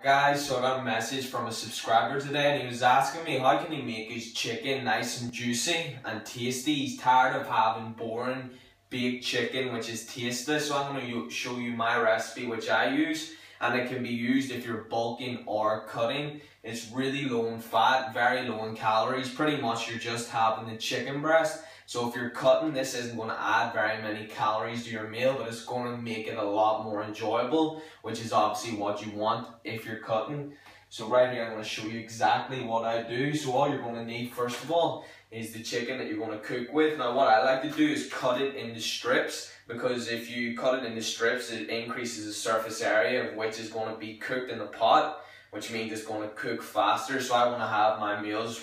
Guys, so I got a message from a subscriber today and he was asking me how can he make his chicken nice and juicy and tasty. He's tired of having boring baked chicken which is tasteless. So I'm going to show you my recipe which I use, and it can be used if you're bulking or cutting. It's really low in fat, very low in calories. Pretty much you're just having the chicken breast. So if you're cutting, this isn't going to add very many calories to your meal, but it's going to make it a lot more enjoyable, which is obviously what you want if you're cutting. So right here I'm going to show you exactly what I do. So all you're going to need first of all is the chicken that you're going to cook with. Now what I like to do is cut it into strips, because if you cut it into strips it increases the surface area of which is going to be cooked in the pot, which means it's going to cook faster. So I want to have my meals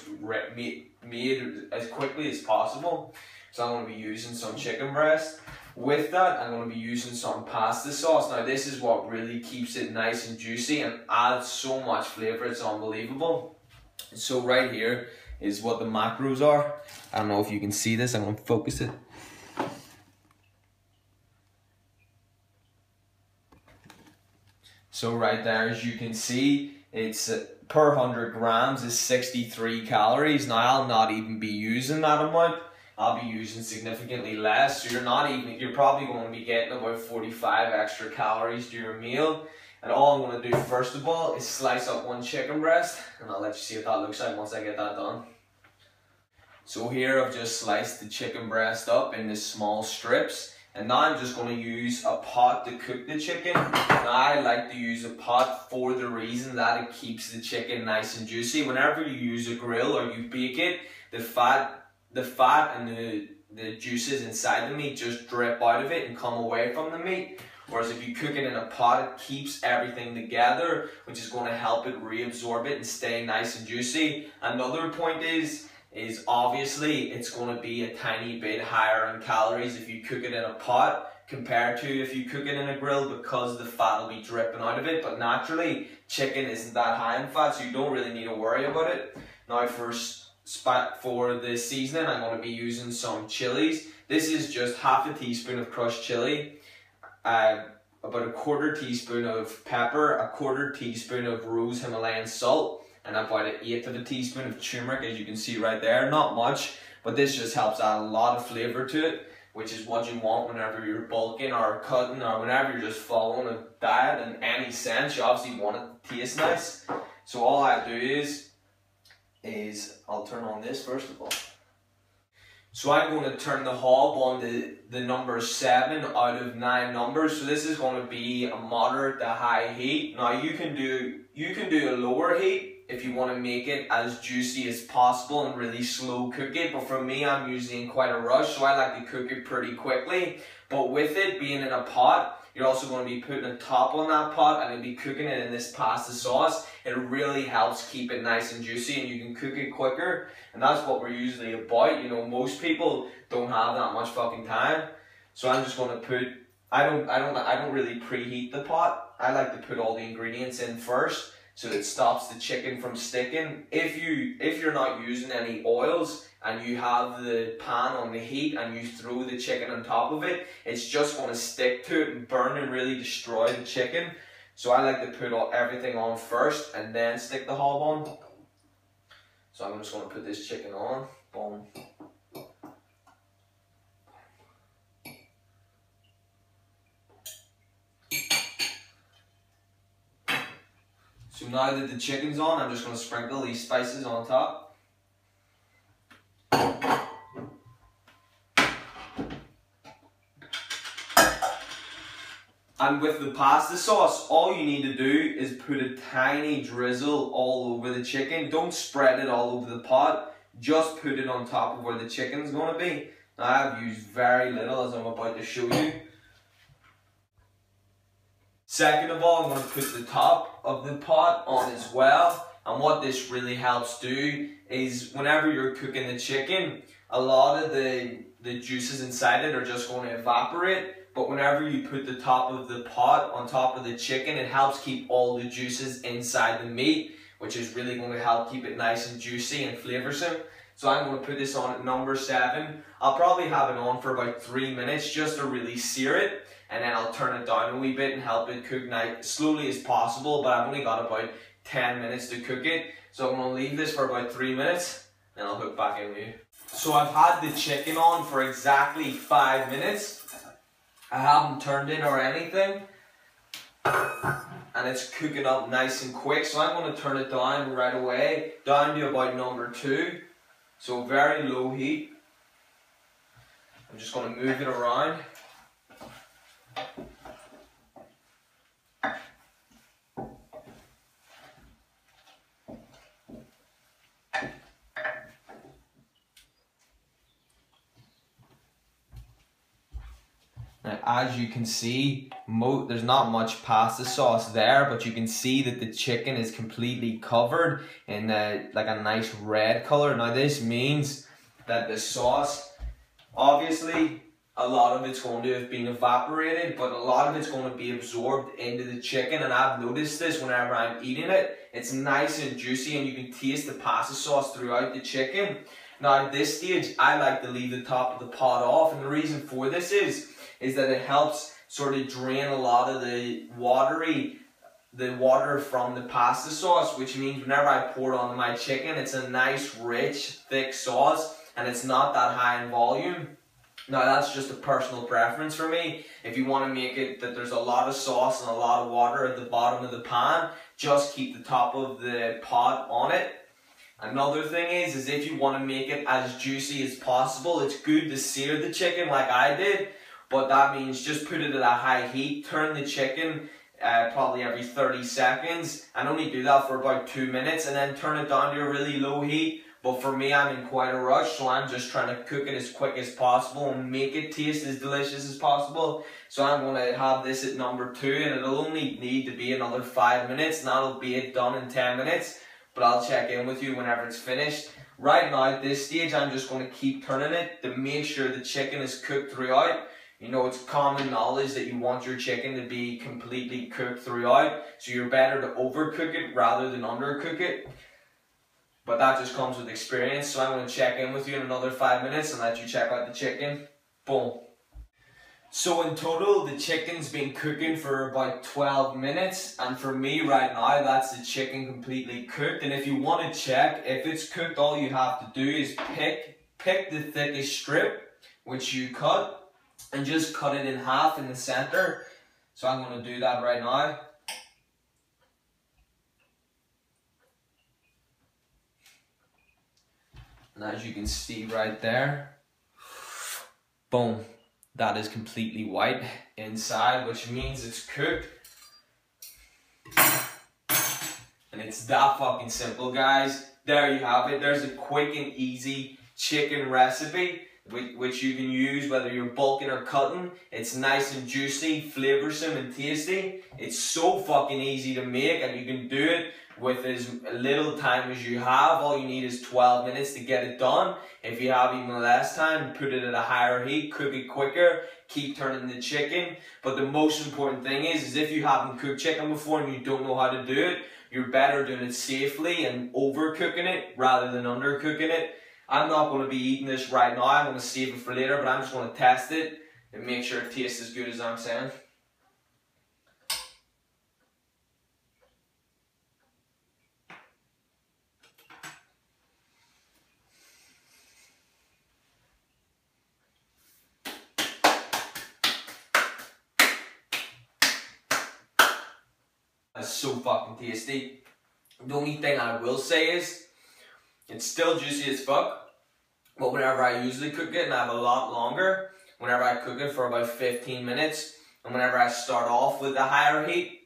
made as quickly as possible. So I'm going to be using some chicken breast. With that, I'm going to be using some pasta sauce. Now this is what really keeps it nice and juicy and adds so much flavour, it's unbelievable. So right here is what the macros are. I don't know if you can see this, I'm going to focus it. So right there, as you can see, it's per 100 grams is 63 calories. Now I'll not even be using that amount. I'll be using significantly less. So you're probably going to be getting about 45 extra calories to your meal. And all I'm going to do first of all is slice up one chicken breast, and I'll let you see what that looks like once I get that done. So here I've just sliced the chicken breast up into small strips. And now I'm just going to use a pot to cook the chicken. Now I like to use a pot for the reason that it keeps the chicken nice and juicy. Whenever you use a grill or you bake it, the fat and the juices inside the meat just drip out of it and come away from the meat. Whereas if you cook it in a pot, it keeps everything together, which is going to help it reabsorb it and stay nice and juicy. Another point is obviously it's going to be a tiny bit higher in calories if you cook it in a pot compared to if you cook it in a grill, because the fat will be dripping out of it. But naturally, chicken isn't that high in fat, so you don't really need to worry about it. Now for the seasoning, I'm going to be using some chilies. This is just half a teaspoon of crushed chili, about a quarter teaspoon of pepper, a quarter teaspoon of rose Himalayan salt, and about an eighth of a teaspoon of turmeric, as you can see right there. Not much, but this just helps add a lot of flavour to it, which is what you want whenever you're bulking or cutting, or whenever you're just following a diet in any sense. You obviously want it to taste nice. So all I do is I'll turn on this first of all. So I'm going to turn the hob on the number 7 out of 9 numbers. So this is going to be a moderate to high heat. Now you can do a lower heat if you want to make it as juicy as possible and really slow cook it. But for me, I'm usually in quite a rush, so I like to cook it pretty quickly. But with it being in a pot, you're also going to be putting a top on that pot and you'll be cooking it in this pasta sauce. It really helps keep it nice and juicy, and you can cook it quicker. And that's what we're usually about. You know, most people don't have that much fucking time. So I'm just going to put, I don't really preheat the pot. I like to put all the ingredients in first, so it stops the chicken from sticking. If you're not using any oils and you have the pan on the heat and you throw the chicken on top of it, it's just going to stick to it and burn and really destroy the chicken. So I like to put everything on first and then stick the hob on. So I'm just going to put this chicken on. Boom. So now that the chicken's on, I'm just going to sprinkle these spices on top. And with the pasta sauce, all you need to do is put a tiny drizzle all over the chicken. Don't spread it all over the pot. Just put it on top of where the chicken's going to be. Now I've used very little, as I'm about to show you. Second of all, I'm going to put the top of the pot on as well. And what this really helps do is whenever you're cooking the chicken, a lot of the juices inside it are just going to evaporate. But whenever you put the top of the pot on top of the chicken, it helps keep all the juices inside the meat, which is really going to help keep it nice and juicy and flavoursome. So I'm going to put this on at number 7. I'll probably have it on for about 3 minutes just to really sear it. and then I'll turn it down a wee bit and help it cook nice, slowly as possible, but I've only got about 10 minutes to cook it. So I'm going to leave this for about 3 minutes, and I'll hook back in with you. So I've had the chicken on for exactly 5 minutes. I haven't turned it or anything, and it's cooking up nice and quick. So I'm going to turn it down right away, down to about number 2. So very low heat. I'm just going to move it around. Now, as you can see, there's not much pasta sauce there, but you can see that the chicken is completely covered in like a nice red color. Now this means that the sauce, obviously a lot of it's going to have been evaporated, but a lot of it's going to be absorbed into the chicken, and I've noticed this whenever I'm eating it. It's nice and juicy, and you can taste the pasta sauce throughout the chicken. Now at this stage, I like to leave the top of the pot off, and the reason for this is that it helps sort of drain a lot of the water from the pasta sauce, which means whenever I pour it onto my chicken, it's a nice, rich, thick sauce, and it's not that high in volume. Now that's just a personal preference for me. If you want to make it that there's a lot of sauce and a lot of water at the bottom of the pan, just keep the top of the pot on it. Another thing is if you want to make it as juicy as possible, it's good to sear the chicken like I did. But that means just put it at a high heat, turn the chicken probably every 30 seconds, and only do that for about 2 minutes, and then turn it down to a really low heat. But for me, I'm in quite a rush, so I'm just trying to cook it as quick as possible and make it taste as delicious as possible. So I'm going to have this at number 2, and it'll only need to be another 5 minutes, and that'll be it done in 10 minutes. But I'll check in with you whenever it's finished. Right now, at this stage, I'm just going to keep turning it to make sure the chicken is cooked throughout. You know, it's common knowledge that you want your chicken to be completely cooked throughout, so you're better to overcook it rather than undercook it. But that just comes with experience, so I'm going to check in with you in another 5 minutes and let you check out the chicken. Boom. So in total, the chicken's been cooking for about 12 minutes, and for me right now, that's the chicken completely cooked. And if you want to check if it's cooked, all you have to do is pick the thickest strip, which you cut, and just cut it in half in the center. So I'm going to do that right now. And as you can see right there, boom, that is completely white inside, which means it's cooked. And it's that fucking simple, guys. There you have it. There's a quick and easy chicken recipe which you can use whether you're bulking or cutting. It's nice and juicy, flavoursome and tasty. It's so fucking easy to make, and you can do it with as little time as you have. All you need is 12 minutes to get it done. If you have even less time, put it at a higher heat, cook it quicker, keep turning the chicken. But the most important thing is if you haven't cooked chicken before and you don't know how to do it, you're better doing it safely and overcooking it rather than undercooking it. I'm not going to be eating this right now. I'm going to save it for later, but I'm just going to test it and make sure it tastes as good as I'm saying. That's so fucking tasty. The only thing I will say is it's still juicy as fuck, but whenever I usually cook it, and I have a lot longer, whenever I cook it for about 15 minutes, and whenever I start off with a higher heat,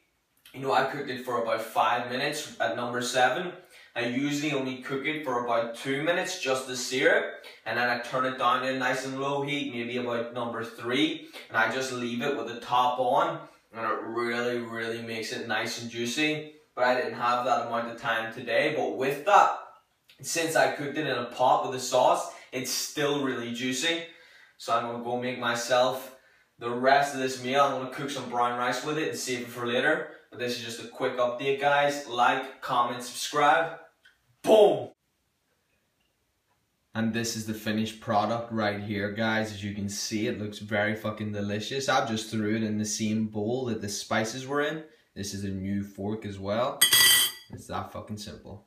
you know, I cooked it for about 5 minutes at number 7. I usually only cook it for about 2 minutes just to sear it, and then I turn it down to a nice and low heat, maybe about number 3, and I just leave it with the top on, and it really makes it nice and juicy. But I didn't have that amount of time today, but with that, since I cooked it in a pot with the sauce, it's still really juicy. So I'm going to go make myself the rest of this meal. I'm going to cook some brown rice with it and save it for later. But this is just a quick update, guys. Like, comment, subscribe. Boom! And this is the finished product right here, guys. As you can see, it looks very fucking delicious. I've just threw it in the same bowl that the spices were in. This is a new fork as well. It's that fucking simple.